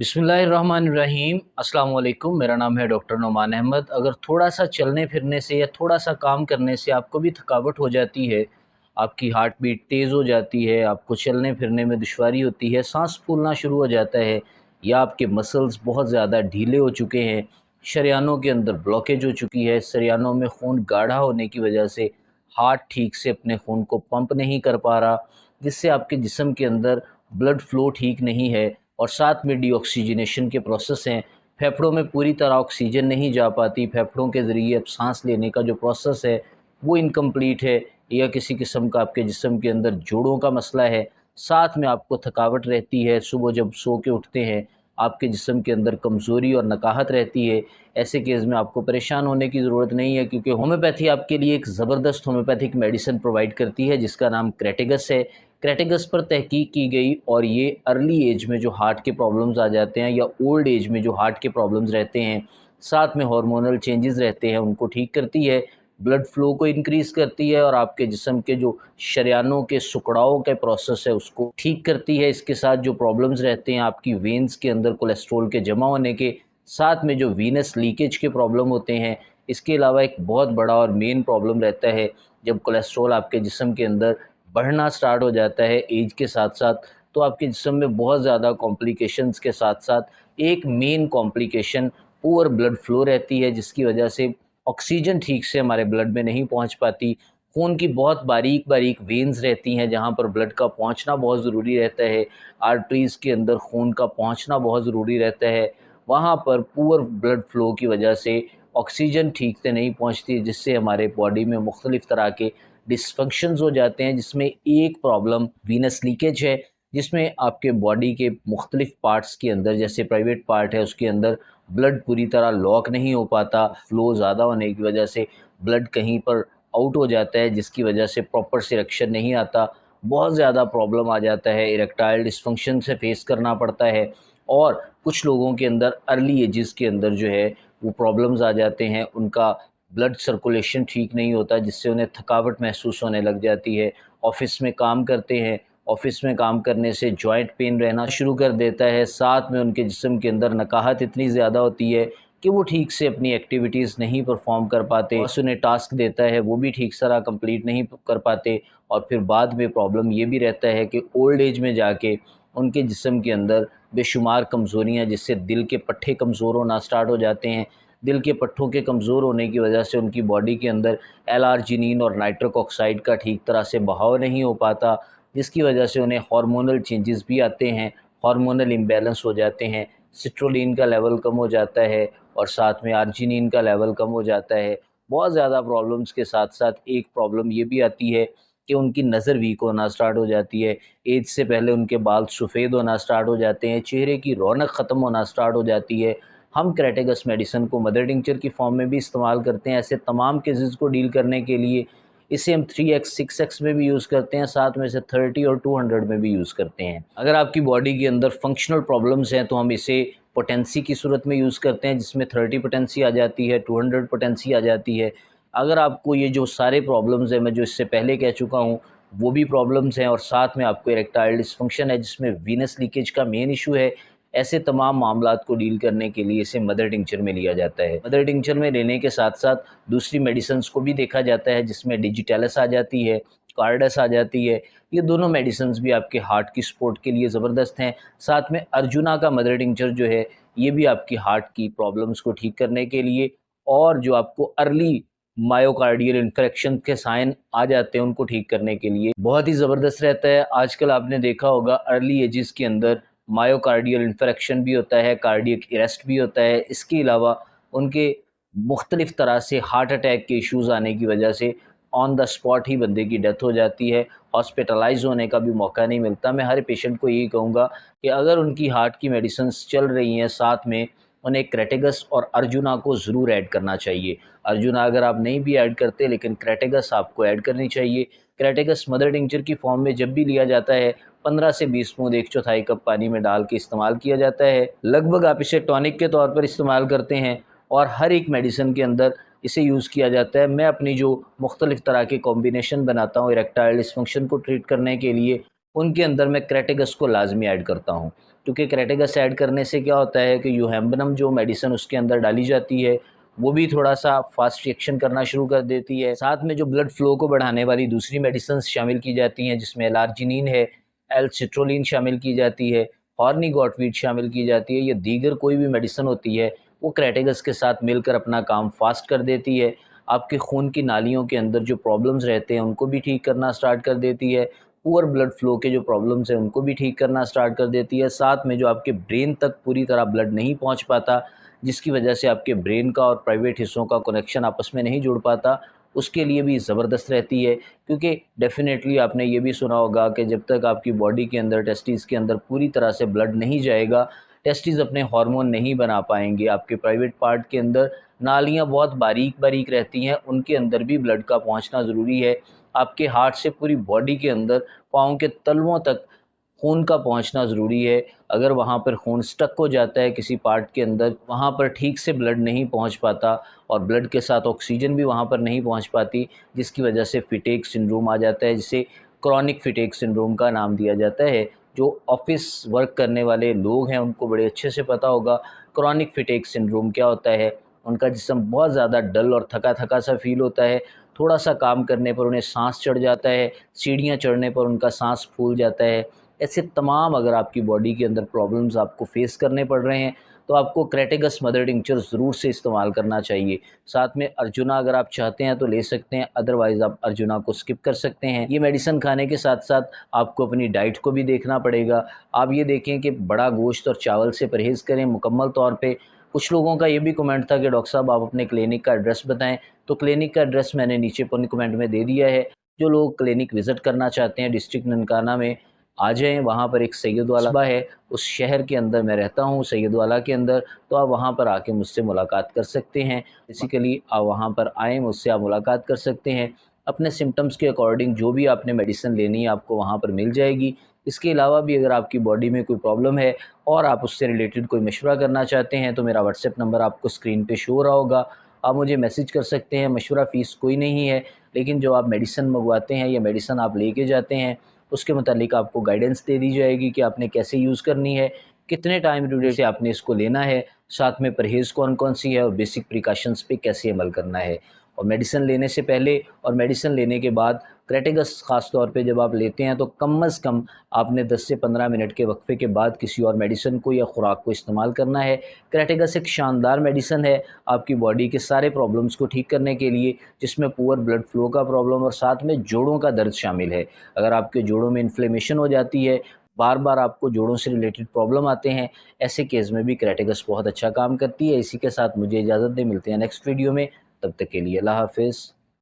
बिस्मिल्लाहिर्रहमानिर्रहीम। अस्सलाम वालेकुम। मेरा नाम है डॉक्टर नुमान अहमद। अगर थोड़ा सा चलने फिरने से या थोड़ा सा काम करने से आपको भी थकावट हो जाती है, आपकी हार्ट बीट तेज़ हो जाती है, आपको चलने फिरने में दुश्वारी होती है, सांस फूलना शुरू हो जाता है, या आपके मसल्स बहुत ज़्यादा ढीले हो चुके हैं, शरियानों के अंदर ब्लॉकेज हो चुकी है, शरियानों में खून गाढ़ा होने की वजह से हार्ट ठीक से अपने खून को पंप नहीं कर पा रहा, जिससे आपके जिस्म के अंदर ब्लड फ़्लो ठीक नहीं है, और साथ में डीऑक्सीजनेशन के प्रोसेस हैं। फेफड़ों में पूरी तरह ऑक्सीजन नहीं जा पाती, फेफड़ों के ज़रिए अब सांस लेने का जो प्रोसेस है वो इनकम्प्लीट है, या किसी किस्म का आपके जिस्म के अंदर जोड़ों का मसला है। साथ में आपको थकावट रहती है, सुबह जब सो के उठते हैं आपके जिस्म के अंदर कमज़ोरी और नकाहत रहती है। ऐसे केस में आपको परेशान होने की ज़रूरत नहीं है, क्योंकि होम्योपैथी आपके लिए एक ज़बरदस्त होम्योपैथिक मेडिसिन प्रोवाइड करती है जिसका नाम क्रेटेगस है। क्रेटेगस पर तहकीक की गई, और ये अर्ली एज में जो हार्ट के प्रॉब्लम्स आ जाते हैं या ओल्ड एज में जो हार्ट के प्रॉब्लम्स रहते हैं, साथ में हार्मोनल चेंजेस रहते हैं, उनको ठीक करती है, ब्लड फ्लो को इंक्रीज़ करती है, और आपके जिस्म के जो शरियानों के सिकुड़ाव के प्रोसेस है उसको ठीक करती है। इसके साथ जो प्रॉब्लम्स रहते हैं आपकी वेन्स के अंदर कोलेस्ट्रॉल के जमा होने के, साथ में जो वीनस लीकेज के प्रॉब्लम होते हैं, इसके अलावा एक बहुत बड़ा और मेन प्रॉब्लम रहता है जब कोलेस्ट्रॉल आपके जिस्म के अंदर बढ़ना स्टार्ट हो जाता है एज के साथ साथ, तो आपके जिस्म में बहुत ज़्यादा कॉम्प्लिकेशंस के साथ साथ एक main complication poor blood flow रहती है, जिसकी वजह से ऑक्सीजन ठीक से हमारे ब्लड में नहीं पहुंच पाती। खून की बहुत बारीक बारीक वेन्स रहती हैं जहां पर ब्लड का पहुंचना बहुत ज़रूरी रहता है, आर्टरीज़ के अंदर खून का पहुंचना बहुत ज़रूरी रहता है, वहां पर पुअर ब्लड फ्लो की वजह से ऑक्सीजन ठीक से नहीं पहुंचती, जिससे हमारे बॉडी में मुख्तलिफ़ तरह के डिसफंक्शंस हो जाते हैं, जिसमें एक प्रॉब्लम वीनस लीकेज है, जिसमें आपके बॉडी के मुख्तलिफ पार्ट्स के अंदर, जैसे प्राइवेट पार्ट है उसके अंदर ब्लड पूरी तरह लॉक नहीं हो पाता, फ्लो ज़्यादा होने की वजह से ब्लड कहीं पर आउट हो जाता है, जिसकी वजह से प्रॉपर सिलेक्शन नहीं आता, बहुत ज़्यादा प्रॉब्लम आ जाता है, इरेक्टाइल डिसफंक्शन से फेस करना पड़ता है। और कुछ लोगों के अंदर अर्ली एजेस के अंदर जो है वो प्रॉब्लम्स आ जाते हैं, उनका ब्लड सर्कुलेशन ठीक नहीं होता, जिससे उन्हें थकावट महसूस होने लग जाती है। ऑफ़िस में काम करते हैं, ऑफ़िस में काम करने से जॉइंट पेन रहना शुरू कर देता है, साथ में उनके जिस्म के अंदर नकाहत इतनी ज़्यादा होती है कि वो ठीक से अपनी एक्टिविटीज़ नहीं परफ़ॉर्म कर पाते, बॉस उन्हें टास्क देता है वो भी ठीक तरह कंप्लीट नहीं कर पाते, और फिर बाद में प्रॉब्लम ये भी रहता है कि ओल्ड एज में जाके उनके जिस्म के अंदर बेशुमार कमज़ोरियाँ, जिससे दिल के पट्टे कमज़ोर होना स्टार्ट हो जाते हैं। दिल के पट्टों के कमज़ोर होने की वजह से उनकी बॉडी के अंदर एल-आर्जिनिन और नाइट्रिक ऑक्साइड का ठीक तरह से बहाव नहीं हो पाता, जिसकी वजह से उन्हें हार्मोनल चेंजेस भी आते हैं, हार्मोनल इम्बैलेंस हो जाते हैं, सिट्रोलिन का लेवल कम हो जाता है, और साथ में आर्जिनिन का लेवल कम हो जाता है। बहुत ज़्यादा प्रॉब्लम्स के साथ साथ एक प्रॉब्लम ये भी आती है कि उनकी नज़र वीक होना स्टार्ट हो जाती है, एज से पहले उनके बाल सफ़ेद होना स्टार्ट हो जाते हैं, चेहरे की रौनक ख़त्म होना स्टार्ट हो जाती है। हम क्रेटेगस मेडिसिन को मदर टिंचर की फॉर्म में भी इस्तेमाल करते हैं। ऐसे तमाम केसेस को डील करने के लिए इसे हम 3x 6x में भी यूज़ करते हैं, साथ में इसे 30 और 200 में भी यूज़ करते हैं। अगर आपकी बॉडी के अंदर फंक्शनल प्रॉब्लम्स हैं तो हम इसे पोटेंसी की सूरत में यूज़ करते हैं, जिसमें 30 पोटेंसी आ जाती है, 200 पोटेंसी आ जाती है। अगर आपको ये जो सारे प्रॉब्लम्स हैं मैं जो इससे पहले कह चुका हूँ वो भी प्रॉब्लम्स हैं, और साथ में आपको इरेक्टाइल डिसफंक्शन है जिसमें वीनस लीकेज का मेन इशू है, ऐसे तमाम मामलात को डील करने के लिए इसे मदर टिंचर में लिया जाता है। मदर टिंचर में लेने के साथ साथ दूसरी मेडिसिन्स को भी देखा जाता है, जिसमें डिजिटेलस आ जाती है, कार्डस आ जाती है। ये दोनों मेडिसिन्स भी आपके हार्ट की सपोर्ट के लिए ज़बरदस्त हैं। साथ में अर्जुना का मदर टिंचर जो है ये भी आपकी हार्ट की प्रॉब्लम्स को ठीक करने के लिए, और जो आपको अर्ली मायोकार्डियल इन्फेक्शन के साइन आ जाते हैं उनको ठीक करने के लिए बहुत ही ज़बरदस्त रहता है। आजकल आपने देखा होगा अर्ली एजेस के अंदर मायोकार्डियल इन्फेक्शन भी होता है, कार्डियक अरेस्ट भी होता है। इसके अलावा उनके मुख्तलिफ़ तरह से हार्ट अटैक के इश्यूज़ आने की वजह से ऑन द स्पॉट ही बंदे की डेथ हो जाती है, हॉस्पिटलाइज होने का भी मौका नहीं मिलता। मैं हर पेशेंट को यही कहूँगा कि अगर उनकी हार्ट की मेडिसिन्स चल रही हैं, साथ में उन्हें क्रेटेगस और अर्जुना को ज़रूर ऐड करना चाहिए। अर्जुना अगर आप नहीं भी ऐड करते, लेकिन क्रेटेगस आपको ऐड करनी चाहिए। क्रेटेगस मदर टिंचर की फॉर्म में जब भी लिया जाता है 15 से 20 बूंद 1/4 कप पानी में डाल के इस्तेमाल किया जाता है। लगभग आप इसे टॉनिक के तौर पर इस्तेमाल करते हैं, और हर एक मेडिसिन के अंदर इसे यूज़ किया जाता है। मैं अपनी जो मुख्तलिफ़ तरह के कॉम्बिनेशन बनाता हूँ इरेक्टाइल डिसफंक्शन को ट्रीट करने के लिए, उनके अंदर मैं क्रेटेगस को लाजमी ऐड करता हूँ। क्योंकि क्रेटिगस ऐड करने से क्या होता है कि यूहेम्बनम जो मेडिसिन उसके अंदर डाली जाती है वो भी थोड़ा सा फास्ट रिएक्शन करना शुरू कर देती है। साथ में जो ब्लड फ्लो को बढ़ाने वाली दूसरी मेडिसिन शामिल की जाती हैं, जिसमें एलार्जिनिन है, एल-सिट्रोलिन शामिल की जाती है, हॉर्निगोटवीड शामिल की जाती है, या दीगर कोई भी मेडिसिन होती है वो क्रेटिगस के साथ मिलकर अपना काम फास्ट कर देती है। आपके खून की नालियों के अंदर जो प्रॉब्लम्स रहते हैं उनको भी ठीक करना स्टार्ट कर देती है। पुअर ब्लड फ्लो के जो प्रॉब्लम्स हैं उनको भी ठीक करना स्टार्ट कर देती है। साथ में जो आपके ब्रेन तक पूरी तरह ब्लड नहीं पहुंच पाता, जिसकी वजह से आपके ब्रेन का और प्राइवेट हिस्सों का कनेक्शन आपस में नहीं जुड़ पाता, उसके लिए भी ज़बरदस्त रहती है। क्योंकि डेफ़िनेटली आपने ये भी सुना होगा कि जब तक आपकी बॉडी के अंदर, टेस्टिस के अंदर पूरी तरह से ब्लड नहीं जाएगा, टेस्टिस अपने हार्मोन नहीं बना पाएंगे। आपके प्राइवेट पार्ट के अंदर नालियाँ बहुत बारीक बारीक रहती हैं, उनके अंदर भी ब्लड का पहुंचना ज़रूरी है। आपके हार्ट से पूरी बॉडी के अंदर पाँव के तलवों तक खून का पहुंचना ज़रूरी है। अगर वहाँ पर खून स्टक हो जाता है किसी पार्ट के अंदर, वहाँ पर ठीक से ब्लड नहीं पहुँच पाता और ब्लड के साथ ऑक्सीजन भी वहाँ पर नहीं पहुँच पाती, जिसकी वजह से फिटेग सिंड्रोम आ जाता है, जिसे क्रॉनिक फिटेग सिंड्रोम का नाम दिया जाता है। जो ऑफिस वर्क करने वाले लोग हैं उनको बड़े अच्छे से पता होगा क्रॉनिक फिटेग सिंड्रोम क्या होता है। उनका जिस्म बहुत ज़्यादा डल और थका थका सा फील होता है। थोड़ा सा काम करने पर उन्हें सांस चढ़ जाता है, सीढ़ियाँ चढ़ने पर उनका सांस फूल जाता है। ऐसे तमाम अगर आपकी बॉडी के अंदर प्रॉब्लम्स आपको फेस करने पड़ रहे हैं तो आपको क्रेटिगस मदर टिंचर ज़रूर से इस्तेमाल करना चाहिए। साथ में अर्जुना अगर आप चाहते हैं तो ले सकते हैं, अदरवाइज़ आप अर्जुना को स्किप कर सकते हैं। ये मेडिसिन खाने के साथ साथ आपको अपनी डाइट को भी देखना पड़ेगा। आप ये देखें कि बड़ा गोश्त और चावल से परहेज़ करें मुकम्मल तौर पे। कुछ लोगों का ये भी कमेंट था कि डॉक्टर साहब आप अपने क्लिनिक का एड्रेस बताएं, तो क्लिनिक का एड्रेस मैंने नीचे पिन कमेंट में दे दिया है। जो लोग क्लिनिक विज़िट करना चाहते हैं डिस्ट्रिक्ट ननकाना में, आ जाएँ। वहाँ पर एक सैयदवाला कस्बा है, उस शहर के अंदर मैं रहता हूँ सैयदवाला के अंदर, तो आप वहाँ पर आके मुझसे मुलाकात कर सकते हैं। बेसिकली आप वहाँ पर आएँ, मुझसे आप मुलाकात कर सकते हैं। अपने सिम्पटम्स के अकॉर्डिंग जो भी आपने मेडिसिन लेनी है आपको वहाँ पर मिल जाएगी। इसके अलावा भी अगर आपकी बॉडी में कोई प्रॉब्लम है और आप उससे रिलेटेड कोई मशवरा करना चाहते हैं तो मेरा व्हाट्सएप नंबर आपको स्क्रीन पे शो हो रहा होगा। आप मुझे मैसेज कर सकते हैं। मशवरा फ़ीस कोई नहीं है, लेकिन जो आप मेडिसिन मंगवाते हैं या मेडिसिन आप लेके जाते हैं उसके मुतालिक आपको गाइडेंस दे दी जाएगी कि आपने कैसे यूज़ करनी है, कितने टाइम पीरियड से आपने इसको लेना है, साथ में परहेज़ कौन-कौन सी है और बेसिक प्रिकॉशंस पे कैसे अमल करना है। और मेडिसिन लेने से पहले और मेडिसिन लेने के बाद क्रेटिगस ख़ास तौर पे जब आप लेते हैं तो कम अज़ कम आपने 10 से 15 मिनट के वक्फ़े के बाद किसी और मेडिसिन को या ख़ुराक को इस्तेमाल करना है। क्रेटिगस एक शानदार मेडिसिन है आपकी बॉडी के सारे प्रॉब्लम्स को ठीक करने के लिए, जिसमें पुअर ब्लड फ्लो का प्रॉब्लम और साथ में जोड़ों का दर्द शामिल है। अगर आपके जोड़ों में इन्फ्लेमेशन हो जाती है, बार-बार आपको जोड़ों से रिलेटेड प्रॉब्लम आते हैं, ऐसे केस में भी क्रेटिगस बहुत अच्छा काम करती है। इसी के साथ मुझे इजाज़त दें, मिलते हैं नेक्स्ट वीडियो में, तब तक के लिए अल्लाह हाफ़िज़।